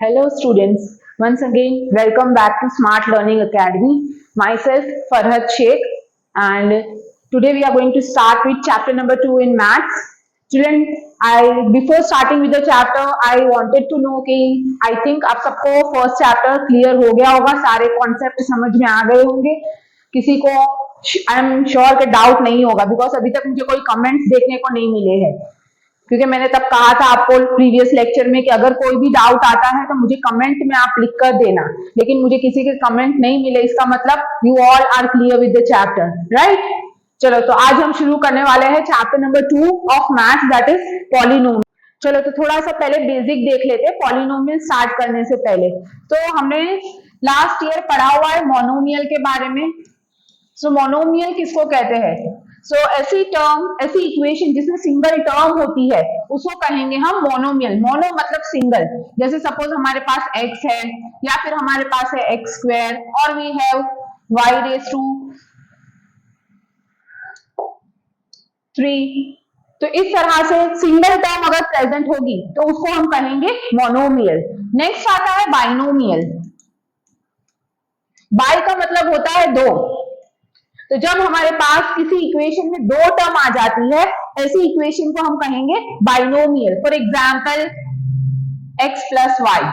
Hello students, once again welcome back to Smart Learning Academy. Myself Farhat Sheikh, and today we are going to start with chapter number 2 in maths. Students, before starting with the chapter I wanted to know कि I think आप सबको first chapter clear हो गया होगा, सारे concept समझ में आ गए होंगे, किसी को आई एम श्योर कि डाउट नहीं होगा बिकॉज अभी तक मुझे कोई कमेंट्स देखने को नहीं मिले हैं, क्योंकि मैंने तब कहा था आपको प्रीवियस लेक्चर में कि अगर कोई भी डाउट आता है तो मुझे कमेंट में आप लिख कर देना, लेकिन मुझे किसी के कमेंट नहीं मिले, इसका मतलब you all are clear with the chapter, right. चलो तो आज हम शुरू करने वाले हैं chapter number 2 of maths, that is polynomial. चलो तो थोड़ा सा पहले बेसिक देख लेते हैं पॉलिनोमियल स्टार्ट करने से पहले। तो हमने लास्ट ईयर पढ़ा हुआ है मोनोमियल के बारे में। सो मोनोमियल किसको कहते हैं? ऐसी टर्म, ऐसी इक्वेशन जिसमें सिंगल टर्म होती है उसको कहेंगे हम मोनोमियल। मोनो मतलब सिंगल, जैसे सपोज हमारे पास x है या फिर हमारे पास है x स्क्वायर और we have y raise to 3। तो इस तरह से सिंगल टर्म अगर प्रेजेंट होगी तो उसको हम कहेंगे मोनोमियल। नेक्स्ट आता है बाइनोमियल। बाई का मतलब होता है दो। तो जब हमारे पास किसी इक्वेशन में दो टर्म आ जाती है, ऐसी इक्वेशन को हम कहेंगे binomial. For example x plus y,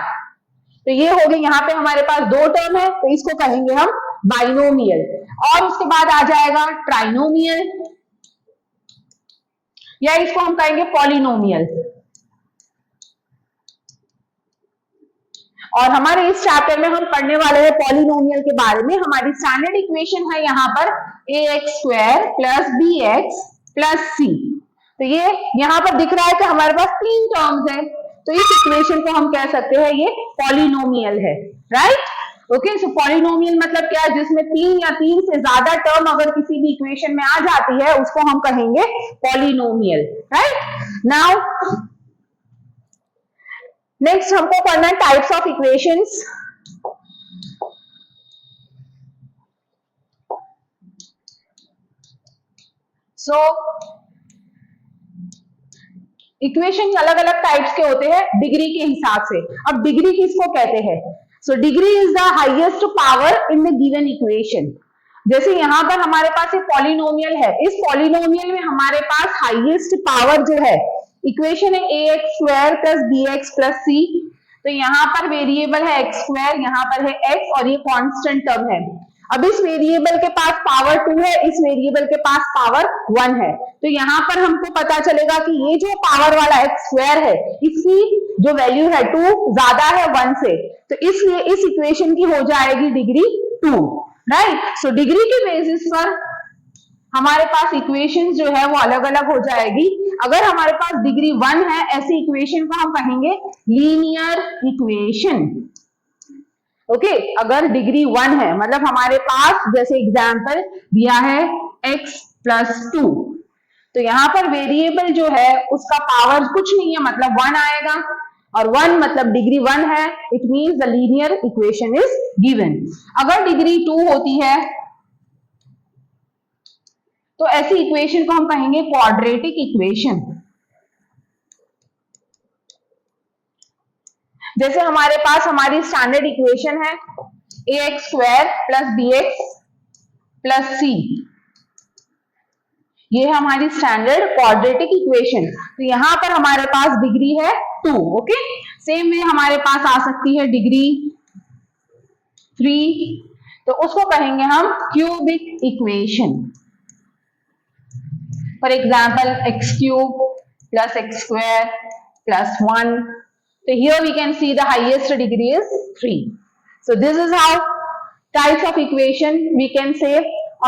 तो ये हो गई, यहाँ पे हमारे पास दो टर्म है तो इसको कहेंगे हम बाइनोमियल। और उसके बाद आ जाएगा ट्राइनोमियल या इसको हम कहेंगे पॉलिनोमियल। और हमारे इस चैप्टर में हम पढ़ने वाले हैं पॉलिनोमियल के बारे में। हमारी स्टैंडर्ड इक्वेशन है यहाँ पर ax square plus bx plus c। तो ये यहाँ पर दिख रहा है कि हमारे पास तीन टर्म्स हैं, तो इस इक्वेशन को हम कह सकते हैं ये पॉलिनोमियल है, राइट। ओके, सो पॉलिनोमियल मतलब क्या है? जिसमें तीन या तीन से ज्यादा टर्म अगर किसी भी इक्वेशन में आ जाती है उसको हम कहेंगे पॉलिनोमियल, राइट। नाउ नेक्स्ट हमको पढ़ना टाइप्स ऑफ इक्वेशंस। इक्वेशंस अलग अलग टाइप्स के होते हैं डिग्री के हिसाब से। अब डिग्री किसको कहते हैं? Degree is the highest power in the given equation. जैसे यहाँ पर हमारे पास एक पॉलिनोमियल है, इस पॉलिनोमियल में हमारे पास हाईएस्ट पावर जो है, इक्वेशन है ax square plus bx plus c। तो यहाँ पर वेरिएबल है x स्क्वायर, यहाँ पर है x और ये कांस्टेंट टर्म है। अब इस वेरिएबल के पास पावर 2 है, इस वेरिएबल के पास पावर 1 है। तो यहाँ पर हमको पता चलेगा कि ये जो पावर वाला x स्क्वायर है इसकी जो वैल्यू है 2 ज्यादा है 1 से, तो इसलिए इस इक्वेशन की हो जाएगी डिग्री 2, राइट। सो डिग्री के बेसिस पर हमारे पास इक्वेशन जो है वो अलग अलग हो जाएगी। अगर हमारे पास डिग्री 1 है, ऐसी इक्वेशन को हम कहेंगे लीनियर इक्वेशन। ओके, अगर डिग्री 1 है मतलब हमारे पास जैसे एग्जांपल दिया है x प्लस 2, तो यहाँ पर वेरिएबल जो है उसका पावर कुछ नहीं है, मतलब 1 आएगा, और 1 मतलब डिग्री 1 है, it means the linear equation is given. अगर डिग्री 2 होती है तो ऐसी इक्वेशन को हम कहेंगे क्वाड्रेटिक इक्वेशन। जैसे हमारे पास हमारी स्टैंडर्ड इक्वेशन है ax square plus bx plus c, ये है हमारी स्टैंडर्ड क्वाड्रेटिक इक्वेशन। तो यहां पर हमारे पास डिग्री है 2। ओके, सेम वे हमारे पास आ सकती है डिग्री 3, तो उसको कहेंगे हम cubic equation. For example x cube plus x square plus 1। So here we can see the highest degree is 3. So this is how types of equation we can say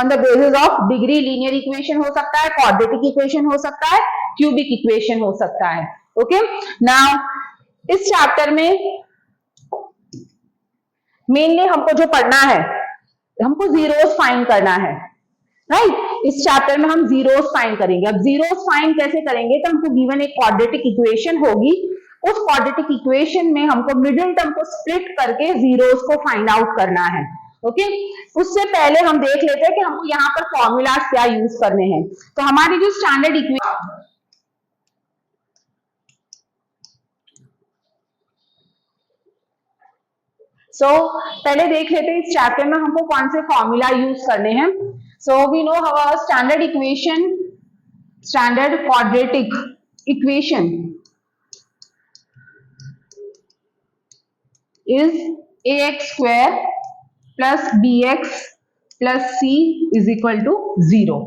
on the basis of degree। linear equation हो सकता है, quadratic equation हो सकता है, cubic equation हो सकता है। Okay, now इस चैप्टर में मेनली हमको जो पढ़ना है, हमको जीरोस फाइंड करना है, राइट। इस चैप्टर में हम जीरोस फाइंड करेंगे। अब जीरोस फाइंड कैसे करेंगे? तो हमको गिवन एक क्वाड्रेटिक इक्वेशन होगी, उस क्वाड्रेटिक इक्वेशन में हमको मिडिल टर्म को स्प्लिट करके जीरोस को फाइंड आउट करना है। ओके, उससे पहले हम देख लेते हैं कि हमको यहाँ पर फॉर्मूलाज क्या यूज करने हैं। तो हमारी जो स्टैंडर्ड इक्वेशन, पहले देख लेते हैं इस चैप्टर में हमको कौन से फॉर्मूला यूज करने हैं। सो वी नो हमारा standard equation, standard quadratic equation is ax square plus bx plus c is equal to 0।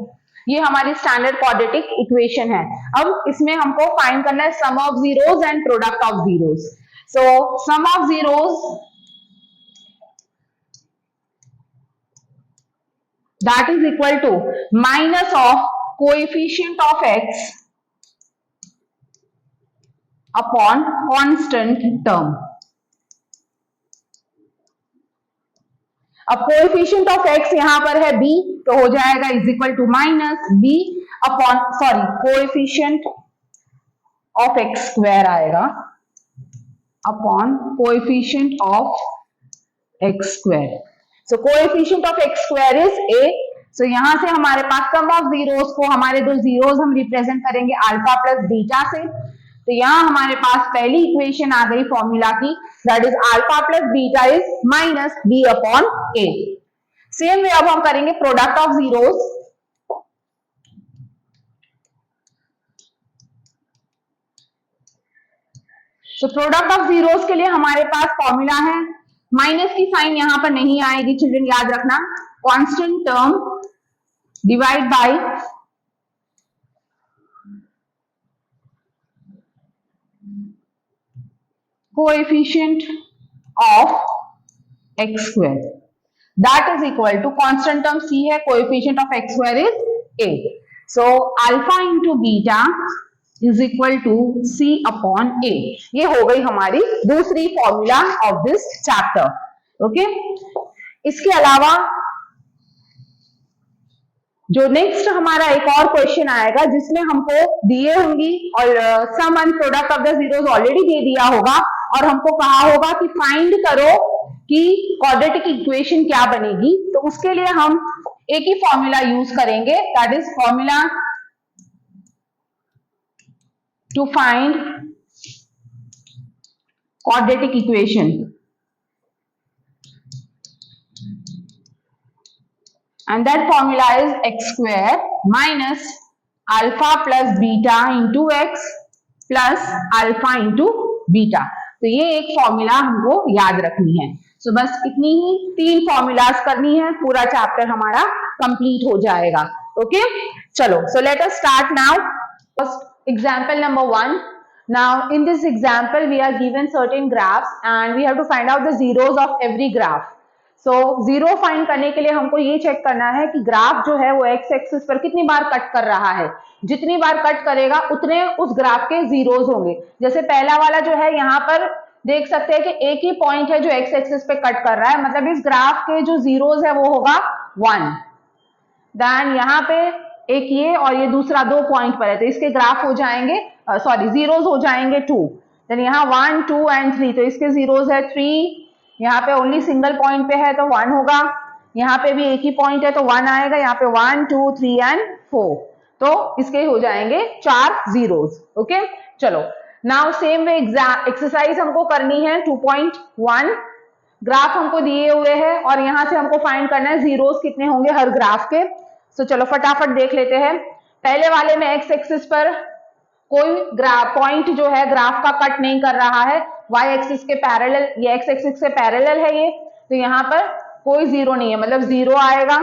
ये हमारी स्टैंडर्ड क्वाड्रेटिक इक्वेशन है। अब इसमें हमको फाइंड करना है sum of zeros and product of zeros. So sum of zeros that is equal to minus of coefficient of x upon constant term। अब coefficient of x यहां पर है b, तो हो जाएगा is equal to minus b upon coefficient of x square आएगा upon coefficient of x square. So coefficient of x square is a। So यहां से हमारे पास सम ऑफ जीरोस को, हमारे दो जीरोस हम रिप्रेजेंट करेंगे अल्फा प्लस बीटा से। तो यहाँ हमारे पास पहली इक्वेशन आ गई फॉर्मूला की, that is alpha plus beta is minus B upon a. Same way अब हम करेंगे प्रोडक्ट ऑफ जीरोस। तो प्रोडक्ट ऑफ जीरोस के लिए हमारे पास फॉर्मूला है, माइनस की साइन यहां पर नहीं आएगी चिल्ड्रन, याद रखना, constant term divide by coefficient of x square, that is equal to constant term c है, coefficient of x square is a। so alpha into beta is equal to c upon a। ये हो गई हमारी दूसरी formula of this chapter. Okay, इसके अलावा जो next हमारा एक और क्वेश्चन आएगा जिसमें हमको दिए होंगी और sum and product of the zeros already दे दिया होगा और हमको कहा होगा कि फाइंड करो कि क्वाड्रेटिक इक्वेशन क्या बनेगी। तो उसके लिए हम एक ही फॉर्मूला यूज करेंगे, that is formula to find quadratic equation. And that formula is x square minus alpha plus beta into x plus alpha into beta। तो ये एक फॉर्मूला हमको याद रखनी है। सो बस इतनी ही 3 फॉर्मूलाज करनी है, पूरा चैप्टर हमारा कंप्लीट हो जाएगा। ओके, चलो, so let us start now. First example number 1। Now in this example we are given certain graphs and we have to find out the zeros of every graph. So zero find करने के लिए हमको ये check करना है कि graph जो है वो एक्स एक्सिस पर कितनी बार कट कर रहा है। जितनी बार कट करेगा उतने उस ग्राफ के जीरोस होंगे। जैसे पहला वाला जो है यहाँ पर देख सकते हैं कि एक ही पॉइंट है जो एक्स एक्सिस पे कट कर रहा है, मतलब इस ग्राफ के जो जीरोस है वो होगा 1। देन यहाँ पे एक ये और ये दूसरा 2 पॉइंट पर है, तो इसके ग्राफ हो जाएंगे जीरोस हो जाएंगे 2। देन यहाँ 1, 2 एंड 3, तो इसके जीरोस है 3। यहाँ पे ओनली सिंगल पॉइंट पे है तो 1 होगा, यहाँ पे भी एक ही पॉइंट है तो 1 आएगा, यहाँ पे 1, 2, 3 एंड 4, तो इसके हो जाएंगे 4 जीरोस। ओके, चलो, नाउ सेम वे एक्सरसाइज हमको करनी है 2.1। ग्राफ हमको दिए हुए हैं और यहाँ से हमको फाइंड करना है जीरोस कितने होंगे हर ग्राफ के। सो चलो फटाफट देख लेते हैं। पहले वाले में एक्स एक्सिस पर कोई पॉइंट जो है ग्राफ का कट नहीं कर रहा है, y एक्सिस के पैरेलल, ये x एक्सिस से पैरेलल है ये, तो यहाँ पर कोई जीरो नहीं है, मतलब 0 आएगा।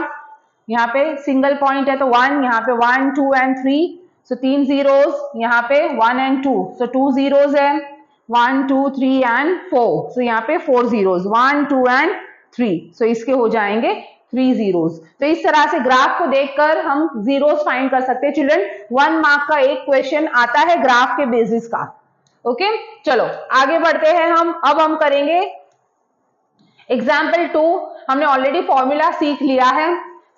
यहाँ पे सिंगल पॉइंट है तो 1, यहाँ पे 1, 2 एंड 3, सो 3 जीरोस, यहाँ पे 1 एंड 2, सो 2 जीरोस है, 1, 2, 3 एंड 4, सो यहाँ पे 4 जीरोस, 1, 2 एंड 3, सो इसके हो जाएंगे 3 जीरोस। तो इस तरह से ग्राफ को देखकर हम जीरोस फाइंड कर सकते हैं। चिल्ड्रन 1 मार्क का एक क्वेश्चन आता है ग्राफ के बेसिस का। ओके, चलो आगे बढ़ते हैं हम। अब हम करेंगे एग्जाम्पल 2। हमने ऑलरेडी फॉर्मूला सीख लिया है।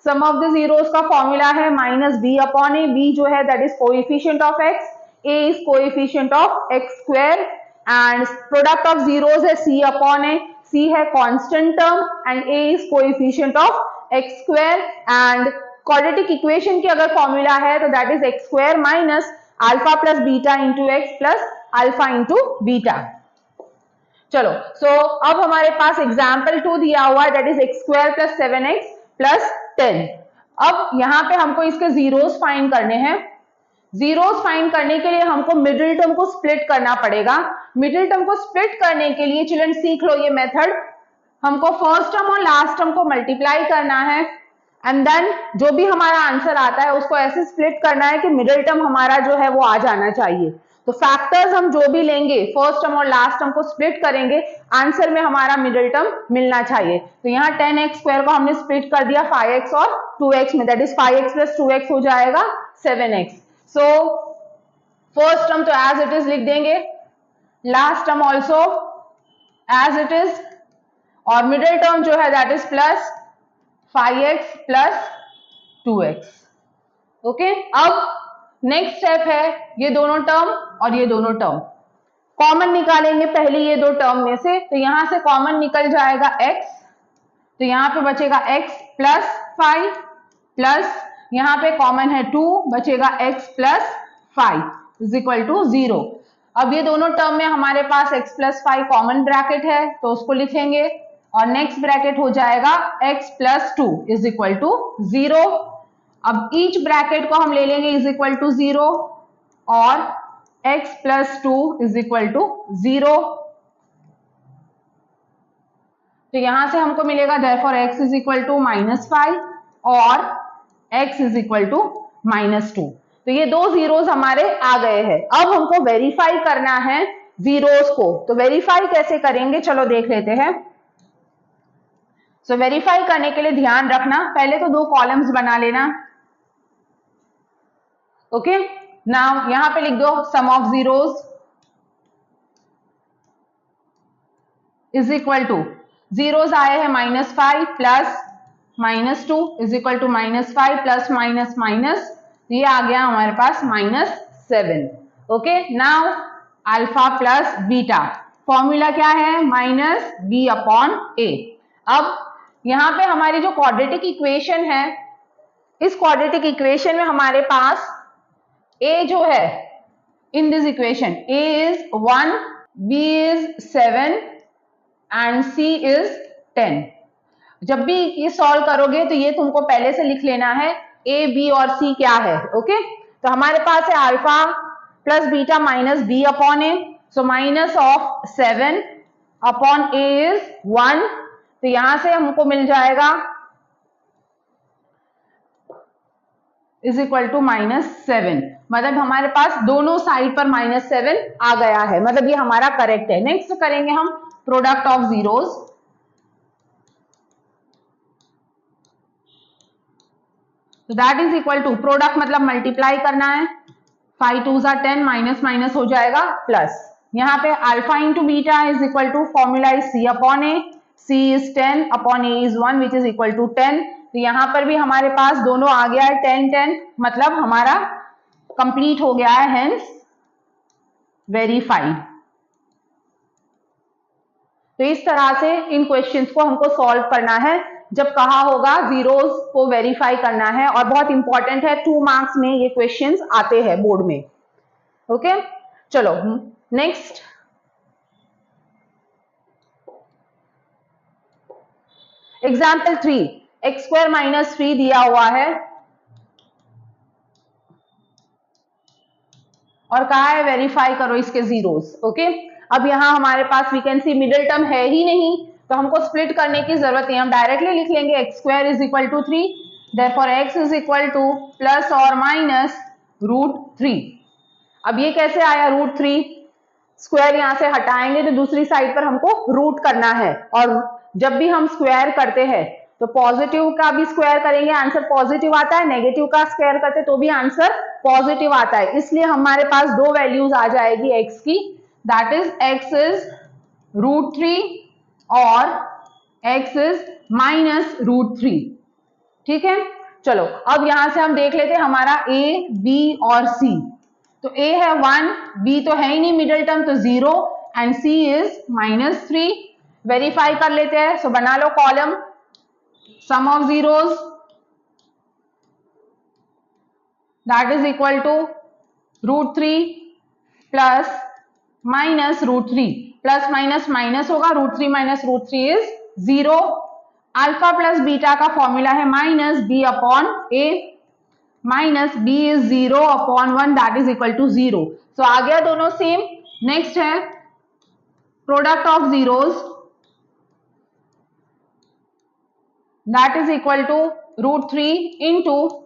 सम ऑफ द जीरोस का फॉर्मूला है माइनस बी अपॉन ए। बी जो है that is coefficient of x, A is coefficient of x square and product of zeros है सी अपॉन ए। सी है constant term and A is coefficient of x square and quadratic equation की अगर formula है तो that is x square minus alpha plus beta into X plus alpha into beta. चलो, सो अब हमारे पास example 2 दिया हुआ है, that is x square plus 7x plus 10। अब यहाँ पे हमको इसके जीरोस फाइंड करने हैं। जीरोस फाइंड करने के लिए हमको मिडिल टर्म को स्प्लिट करना पड़ेगा। मिडिल टर्म को स्प्लिट करने के लिए चिल्ड्रन सीख लो ये मेथड। हमको फर्स्ट टर्म और लास्ट टर्म को मल्टीप्लाई करना है एंड देन जो भी हमारा आंसर आता है उसको ऐसे स्प्लिट करना है कि मिडिल टर्म हमारा जो है वो आ जाना चाहिए। तो फैक्टर्स हम जो भी लेंगे फर्स्ट टर्म और लास्ट टर्म को स्प्लिट करेंगे, आंसर में हमारा मिडिल टर्म मिलना चाहिए। तो यहाँ 10x स्क्वायर को हमने स्प्लिट कर दिया 5x और 2x में, that is 5x plus 2x हो जाएगा 7x। सो फर्स्ट टर्म तो एज इट इज लिख देंगे, last term also as it is, और मिडिल टर्म जो है that is plus 5x plus 2x। Okay, अब नेक्स्ट स्टेप है ये दोनों टर्म और ये दोनों टर्म कॉमन निकालेंगे पहले ये दो टर्म में से। तो यहां से कॉमन निकल जाएगा x, तो यहां पे बचेगा x प्लस 5 प्लस यहां पे कॉमन है 2, बचेगा x plus 5 is equal to 0। अब ये दोनों टर्म में हमारे पास x प्लस 5 कॉमन ब्रैकेट है तो उसको लिखेंगे और नेक्स्ट ब्रैकेट हो जाएगा x plus 2 is equal to 0। अब ईच ब्रैकेट को हम ले लेंगे इज इक्वल टू 0 और x plus 2 is equal to 0। तो यहां से हमको मिलेगा therefore x is equal to -5 और x इज इक्वल टू -2। तो ये दो जीरोस हमारे आ गए हैं। अब हमको वेरीफाई करना है जीरोस को, तो वेरीफाई कैसे करेंगे चलो देख लेते हैं। सो वेरीफाई करने के लिए ध्यान रखना पहले तो दो कॉलम्स बना लेना। ओके, नाउ यहां पे लिख दो sum of zeros is equal to, zeros आए हैं -5 plus -2 is equal to -5 plus minus minus, ये आ गया हमारे पास -7। Okay, now alpha plus beta, formula क्या है -b/a। अब यहां पे हमारी जो क्वाड्रेटिक इक्वेशन है, इस क्वाड्रेटिक इक्वेशन में हमारे पास a जो है in this equation a is 1, b is 7 and c is 10। जब भी ये सॉल्व करोगे तो ये तुमको पहले से लिख लेना है a b और c क्या है। ओके, तो हमारे पास है alpha plus beta minus b/a, so minus of 7 upon a is 1, तो यहां से हमको मिल जाएगा इज इक्वल टू -7। मतलब हमारे पास दोनों साइड पर -7 आ गया है, मतलब ये हमारा करेक्ट है। नेक्स्ट करेंगे हम प्रोडक्ट ऑफ जीरोस। तो that is equal to, product मतलब मल्टीप्लाई करना है, 5 2 10 माइनस माइनस हो जाएगा प्लस, यहाँ पे alpha into beta is equal to formula is c/a, c is 10 upon a is 1 which is equal to 10। तो यहां पर भी हमारे पास दोनों आ गया है 10 10, मतलब हमारा कंप्लीट हो गया है, हेंस वेरीफाइड। तो इस तरह से इन क्वेश्चंस को हमको सॉल्व करना है जब कहा होगा जीरोस को वेरीफाई करना है, और बहुत इंपॉर्टेंट है, 2 मार्क्स में ये क्वेश्चंस आते हैं बोर्ड में। ओके, चलो next example 3, x square minus 3 दिया हुआ है और कहा है वेरीफाई करो इसके जीरोस। ओके, अब यहां हमारे पास we can see middle term है ही नहीं, तो हमको स्प्लिट करने की जरूरत नहीं, हम डायरेक्टली लिख लेंगे x square is equal to 3, therefore x is equal to plus और माइनस √3। अब ये कैसे आया √3, स्क्वायर यहां से हटाएंगे तो दूसरी साइड पर हमको रूट करना है, और जब भी हम स्क्वायर करते हैं तो पॉजिटिव का भी स्क्वायर करेंगे आंसर पॉजिटिव आता है, नेगेटिव का स्क्वायर करते तो भी आंसर पॉजिटिव आता है, इसलिए हमारे पास दो वैल्यूज आ जाएगी x की, दैट इज x इज √3 और x इज -√3। ठीक है, चलो अब यहां से हम देख लेते हैं हमारा a, b और c। तो a है 1, b तो है ही नहीं मिडिल टर्म तो 0 एंड c इज -3। वेरीफाई कर लेते हैं, सो बना लो column sum of zeros that is equal to √3 plus -√3। Plus minus minus होगा, √3 minus √3 is 0। Alpha plus beta का फॉर्मूला है minus B upon A, minus B is 0 upon 1 that is equal to 0। So आ गया दोनों same. Next है product of zeros that is equal to √3 into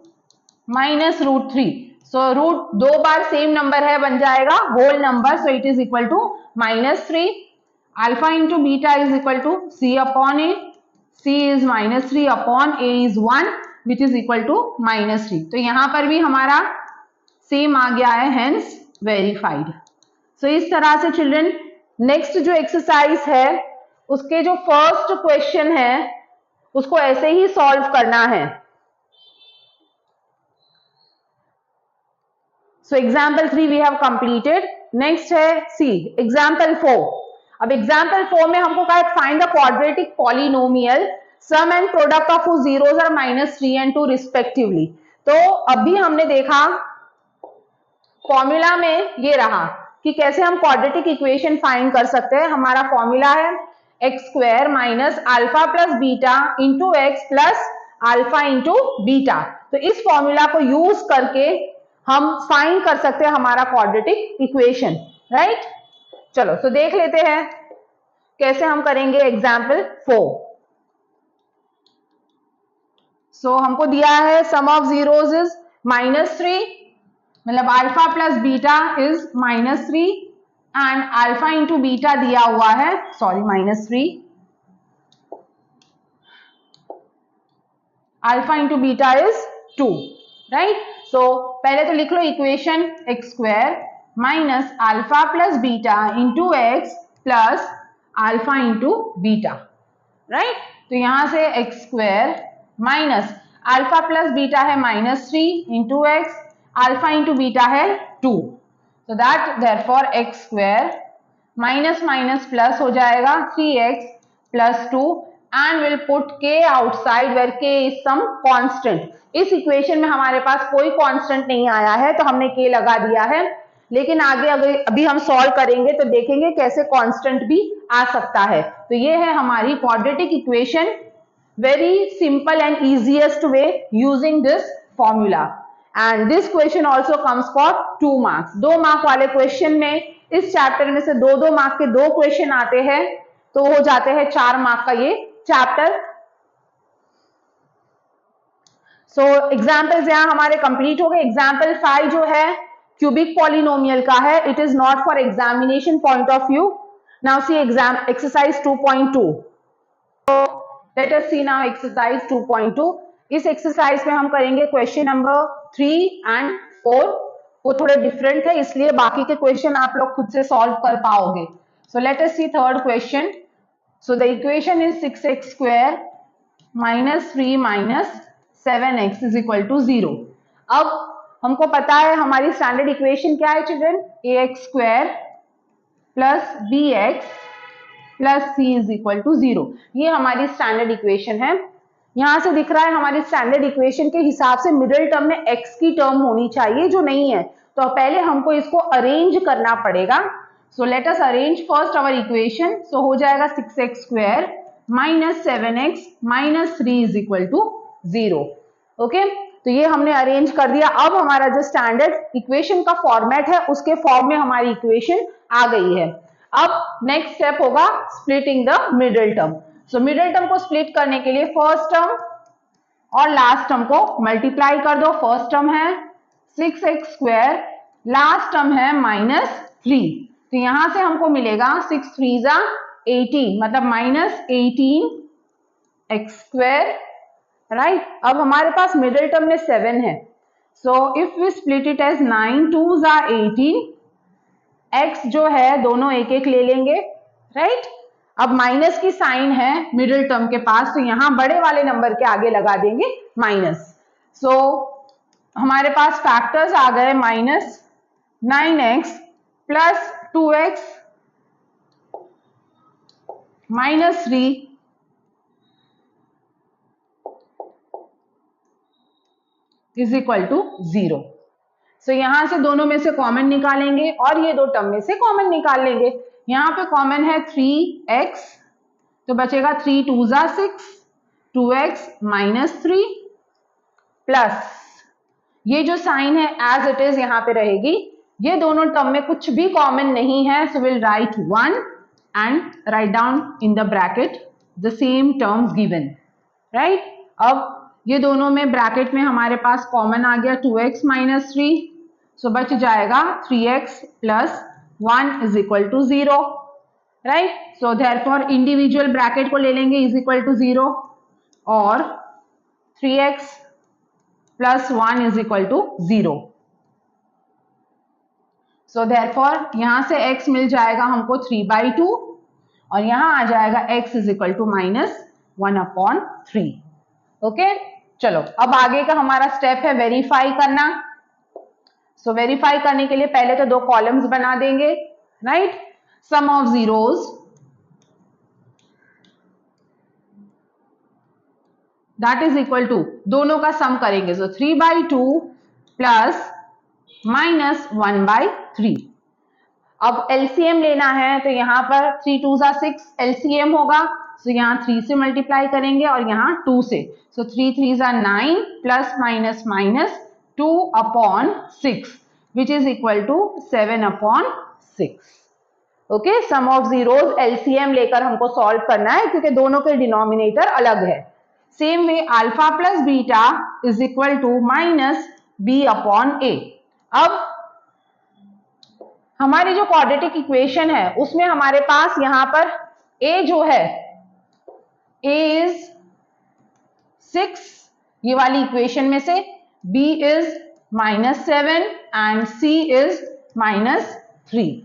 minus √3। So root दो बार same number है, बन जाएगा whole number, so it is equal to -3। Alpha into beta is equal to c upon a, c is -3 upon a is 1 which is equal to -3। तो यहां पर भी हमारा सेम आ गया है, हेंस वेरीफाइड। सो इस तरह से चिल्ड्रन नेक्स्ट जो एक्सरसाइज है उसके जो फर्स्ट क्वेश्चन है उसको ऐसे ही सॉल्व करना है। So example 3 we have completed. Next है सी एग्जाम्पल 4। अब एग्जाम्पल 4 में हमको कहा है find the quadratic polynomial sum and product of whose zeros are -3 and 2 respectively. तो अभी हमने देखा फॉर्मूला में ये रहा कि कैसे हम क्वाड्रेटिक इक्वेशन फाइंड कर सकते हैं। हमारा फॉर्मूला है x² minus alpha plus beta into X plus alpha into beta. तो इस फॉर्मूला को यूज करके हम फाइंड कर सकते हैं हमारा क्वाड्रेटिक इक्वेशन, राइट। चलो तो देख लेते हैं कैसे हम करेंगे एग्जाम्पल 4। सो हमको दिया है सम ऑफ जीरोस इज -3, मतलब alpha plus beta is -3 and alpha into beta दिया हुआ है, sorry -3, alpha into beta is 2, right. So पहले तो लिख लो equation x² minus alpha plus beta into X plus alpha into beta, right. तो यहां से x² minus alpha plus beta है -3 into x, alpha into beta है 2। So that therefore x² minus minus plus हो जाएगा 3x plus 2 and we'll put k outside where k is some constant। इस equation में हमारे पास कोई कांस्टेंट नहीं आया है तो हमने k लगा दिया है, लेकिन आगे अभी हम सॉल्व करेंगे तो देखेंगे कैसे कांस्टेंट भी आ सकता है। तो ये है हमारी quadratic equation, very simple and easiest way using this formula. And this question also comes for 2 marks. 2 mark वाले क्वेश्चन में इस चैप्टर में से 2-2 मार्क के 2 क्वेश्चन आते हैं, तो हो जाते हैं 4 मार्क का ये चैप्टर। सो एग्जाम्पल्स यहां हमारे कंप्लीट हो गए। एग्जाम्पल 5 जो है क्यूबिक पॉलिनोमियल का है, it is not for examination point of view. Now see exam exercise 2.2। Let us see now exercise 2.2। इस एक्सरसाइज में हम करेंगे क्वेश्चन नंबर 3 एंड 4। वो थोड़े डिफरेंट है इसलिए बाकी के क्वेश्चन आप लोग खुद से सॉल्व कर पाओगे। So let us see third question. So the equation is 6x² minus 3 minus 7x is equal to 0। अब हमको पता है हमारी स्टैंडर्ड इक्वेशन क्या है children, ax² plus bx plus c is equal to 0। ये हमारी स्टैंडर्ड इक्वेशन है। यहां से दिख रहा है हमारी स्टैंडर्ड इक्वेशन के हिसाब से मिडिल टर्म में x की टर्म होनी चाहिए जो नहीं है, तो पहले हमको इसको अरेंज करना पड़ेगा। So let us arrange first our equation. So हो जाएगा 6x² minus 7x minus 3 is equal to 0। Okay, तो ये हमने अरेंज कर दिया। अब हमारा जो स्टैंडर्ड इक्वेशन का फॉर्मेट है उसके फॉर्म में हमारी इक्वेशन आ गई है। अब नेक्स्ट स्टेप होगा splitting the middle term. So middle term को स्प्लिट करने के लिए फर्स्ट टर्म और लास्ट टर्म को मल्टीप्लाई कर दो। फर्स्ट टर्म है 6x², लास्ट टर्म है -3। तो यहां से हमको मिलेगा 6 3 18, मतलब -18x², राइट। अब हमारे पास मिडिल टर्म में 7 है। So if we split it as 9 2 18, x जो है दोनों एक एक ले लेंगे, राइट। अब माइनस की साइन है मिडिल टर्म के पास, तो यहां बड़े वाले नंबर के आगे लगा देंगे माइनस। सो हमारे पास फैक्टर्स आ गए -9x plus 2x minus 3 is equal to 0। So यहां से दोनों में से कॉमन निकालेंगे और ये दो टर्म में से कॉमन निकाल लेंगे। यहाँ पे कॉमन है 3x, तो बचेगा 3 2 ज़ा 6, 2x माइनस 3 प्लस ये जो साइन है एज इट इज यहाँ पे रहेगी। ये दोनों टर्म में कुछ भी कॉमन नहीं है, so will write 1 and write down in the bracket the same terms given, right. अब ये दोनों में ब्रैकेट में हमारे पास कॉमन आ गया 2x माइनस 3, सो बच जाएगा 3x plus 1 is equal to 0, right. So therefore individual bracket को ले लेंगे इज इक्वल टू 0 और 3x plus 1 is equal to 0। So therefore यहां से x मिल जाएगा हमको 3/2 और यहां आ जाएगा x is equal to -1/3। Okay, चलो अब आगे का हमारा स्टेप है वेरीफाई करना। सो वेरीफाई करने के लिए पहले तो दो कॉलम्स बना देंगे, right. Sum of zeros that is equal to, दोनों का सम करेंगे, सो 3/2 प्लस -1/3। अब एलसीएम लेना है तो यहाँ पर 3 2 ज़ा 6 एलसीएम होगा, सो यहाँ 3 से मल्टीप्लाई करेंगे और यहाँ 2 से, सो 3 3 ज़ा 9 plus minus minus 2/6 which is equal to 7/6। Okay, sum of zeros LCM लेकर हमको सॉल्व करना है क्योंकि दोनों के डिनोमिनेटर अलग है। Same way alpha plus beta is equal to -b/a। अब हमारी जो क्वाड्रेटिक इक्वेशन है उसमें हमारे पास यहां पर a जो है a इज 6 ये वाली इक्वेशन में से, b is -7 and c is -3,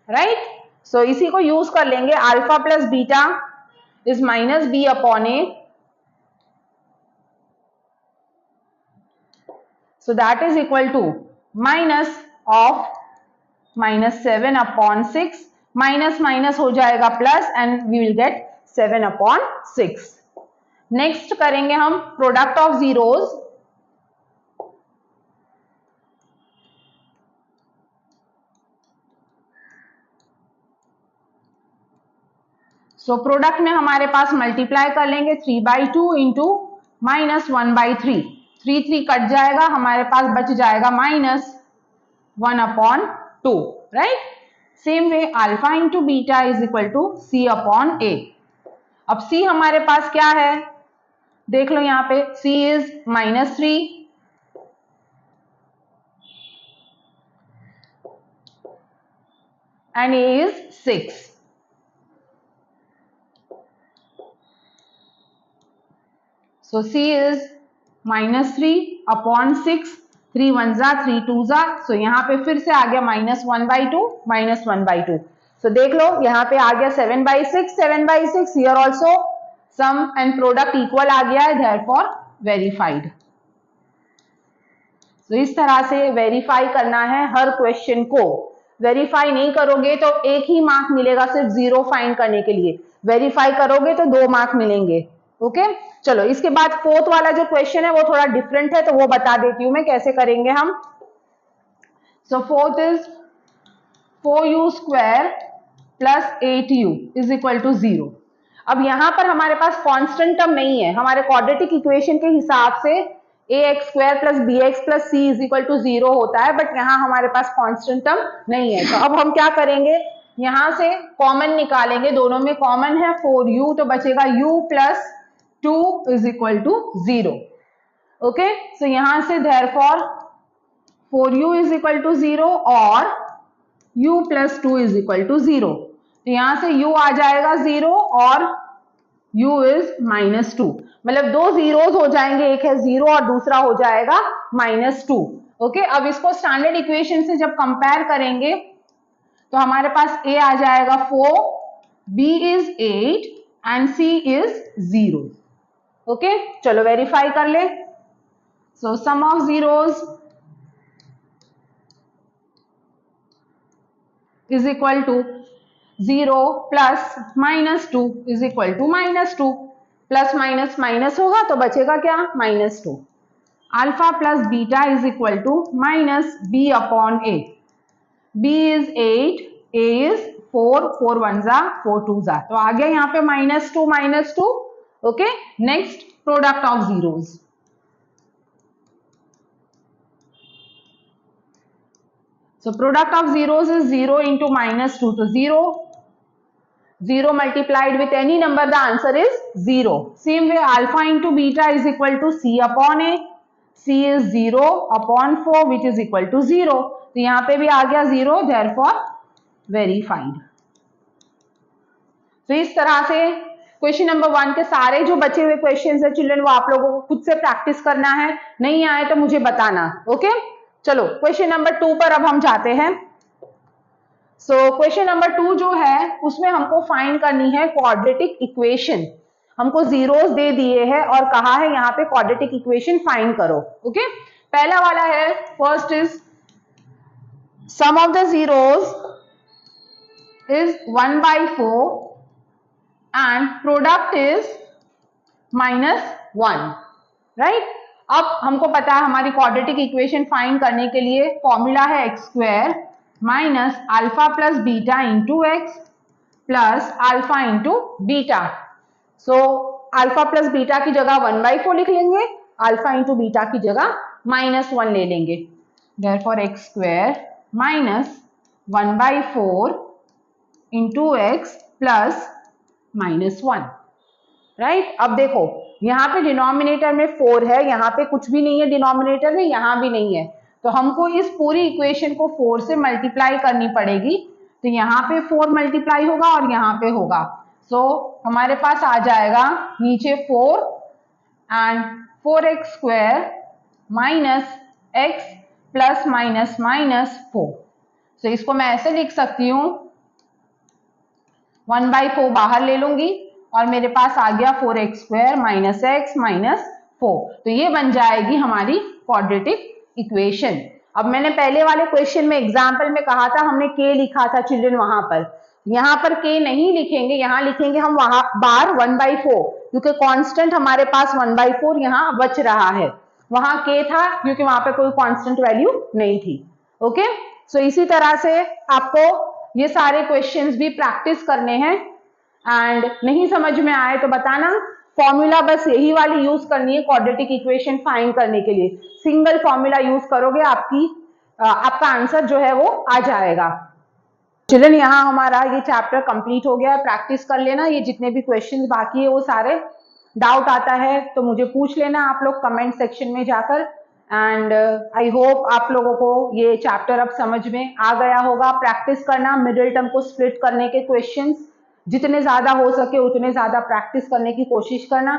right. So इसी को यूज कर लेंगे, alpha plus beta is -b/a, so that is equal to minus of -7/6, minus minus हो जाएगा plus and we will get 7/6। Next करेंगे हम प्रोडक्ट ऑफ जीरोज। सो प्रोडक्ट में हमारे पास मल्टीप्लाई कर लेंगे 3/2 इंटू -1/3, 3 3 कट जाएगा, हमारे पास बच जाएगा -1/2, right. Same way alpha into beta is equal to c/a। अब c हमारे पास क्या है, देख लो यहाँ पे, c is -3 and a is 6। So c is -3/6, 3 1 ज़ा 3 2 ज़ा, सो यहाँ पे फिर से आ गया -1/2। सो देख लो यहाँ पे आ गया 7/6 here also sum and product equal आ गया है, देयरफॉर वेरीफाइड। सो इस तरह से वेरीफाई करना है हर क्वेश्चन को। वेरीफाई नहीं करोगे तो एक ही मार्क मिलेगा सिर्फ जीरो फाइंड करने के लिए, वेरीफाई करोगे तो 2 मार्क मिलेंगे। ओके, चलो इसके बाद फोर्थ वाला जो क्वेश्चन है वो थोड़ा डिफरेंट है, तो वो बता देती हूं मैं कैसे करेंगे हम। So fourth is 4u² plus 8u is equal to 0। अब यहां पर हमारे पास कांस्टेंट टर्म नहीं है, हमारे क्वाड्रेटिक इक्वेशन के हिसाब से ax² plus bx plus c is equal to 0 होता है, बट यहाँ हमारे पास कांस्टेंट टर्म नहीं है। तो अब हम क्या करेंगे, यहां से कॉमन निकालेंगे, दोनों में कॉमन है 4u, तो बचेगा u plus 2 is equal to 0। Okay, so यहां से therefore 4u is equal to 0 और u plus 2 is equal to 0। तो यहां से u आ जाएगा 0 और u इज -2, मतलब 2 जीरोस हो जाएंगे, एक है 0 और दूसरा हो जाएगा -2। ओके, अब इसको स्टैंडर्ड इक्वेशन से जब कंपेयर करेंगे तो हमारे पास a आ जाएगा 4, b is 8 and c is 0। Okay, चलो वेरीफाई कर ले। So sum of zeros is equal to 0 plus -2 is equal to -2, plus minus minus होगा तो बचेगा क्या, -2। Alpha plus beta is equal to -b/a, b is 8, a is 4, 4 1 जा 4 2 जा, तो आ गया यहाँ पे -2, okay. Next product of zeros, so product of zeros is 0 into -2, so 0 multiplied with any number, the answer is 0. Same way alpha into beta is equal to c upon a, c is 0 upon 4 which is equal to 0, तो यहाँ पे भी आ गया 0, therefore verified. तो इस तरह से question number 1 के सारे जो बचे हुए क्वेश्चंस है चिल्ड्रन, वो आप लोगों को खुद से प्रैक्टिस करना है, नहीं आए तो मुझे बताना, ओके। चलो क्वेश्चन नंबर 2 पर अब हम जाते हैं। सो क्वेश्चन नंबर 2 जो है उसमें हमको फाइंड करनी है क्वाड्रेटिक इक्वेशन। हमको जीरोस दे दिए हैं और कहा है यहाँ पे क्वाड्रेटिक इक्वेशन फाइंड करो, ओके। पहला वाला है, first is sum of the zeros is 1/4 and product is -1, right. अब हमको पता है हमारी क्वाड्रेटिक इक्वेशन फाइंड करने के लिए फॉर्मूला है x² minus alpha plus beta into X plus alpha into beta. So alpha plus beta की जगह 1/4 लिख लेंगे, अल्फा इंटू बीटा की जगह -1 ले लेंगे, therefore x² minus 1/4 into X plus -1, right. अब देखो यहाँ पे डिनोमिनेटर में 4 है, यहाँ पे कुछ भी नहीं है डिनोमिनेटर में, यहाँ भी नहीं है, तो हमको इस पूरी इक्वेशन को 4 से मल्टीप्लाई करनी पड़ेगी, तो यहाँ पे 4 मल्टीप्लाई होगा और यहाँ पे होगा, सो हमारे पास आ जाएगा नीचे 4 and 4x² minus x plus -4, सो इसको मैं ऐसे लिख सकती हूँ 1/4 बाहर ले लूंगी और मेरे पास आ गया 4x² माइनस एक्स माइनस 4, तो ये बन जाएगी हमारी क्वाड्रेटिक इक्वेशन। अब मैंने पहले वाले क्वेश्चन में एग्जाम्पल में कहा था, हमने k लिखा था चिल्ड्रन, वहां पर, यहाँ पर k नहीं लिखेंगे, यहाँ लिखेंगे हम वहां बार 1/4, क्योंकि कांस्टेंट हमारे पास 1/4 यहाँ बच रहा है, वहां k था क्योंकि वहां पे कोई कांस्टेंट वैल्यू नहीं थी, ओके। सो इसी तरह से आपको ये सारे क्वेश्चंस भी प्रैक्टिस करने हैं, एंड नहीं समझ में आए तो बताना। फॉर्मूला बस यही वाली यूज करनी है क्वाड्रेटिक इक्वेशन फाइंड करने के लिए, सिंगल फॉर्मूला यूज करोगे आपका आंसर जो है वो आ जाएगा। चिल्ड्रन यहाँ हमारा ये चैप्टर कंप्लीट हो गया, प्रैक्टिस कर लेना, ये जितने भी क्वेश्चंस बाकी है वो सारे, डाउट आता है तो मुझे पूछ लेना आप लोग कमेंट सेक्शन में जाकर, एंड आई होप आप लोगों को ये चैप्टर अब समझ में आ गया होगा। प्रैक्टिस करना, मिडिल टर्म को स्प्लिट करने के क्वेश्चंस जितने ज्यादा हो सके उतने ज्यादा प्रैक्टिस करने की कोशिश करना।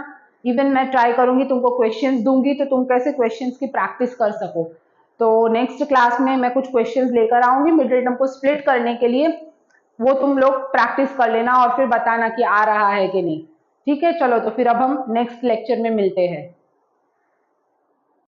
इवन मैं ट्राई करूंगी तुमको क्वेश्चंस दूंगी तो तुम कैसे क्वेश्चंस की प्रैक्टिस कर सको। तो नेक्स्ट क्लास में मैं कुछ क्वेश्चंस लेकर आऊंगी मिडिल टर्म को स्प्लिट करने के लिए, वो तुम लोग प्रैक्टिस कर लेना और फिर बताना कि आ रहा है कि नहीं, ठीक है। चलो तो फिर अब हम नेक्स्ट लेक्चर में मिलते हैं।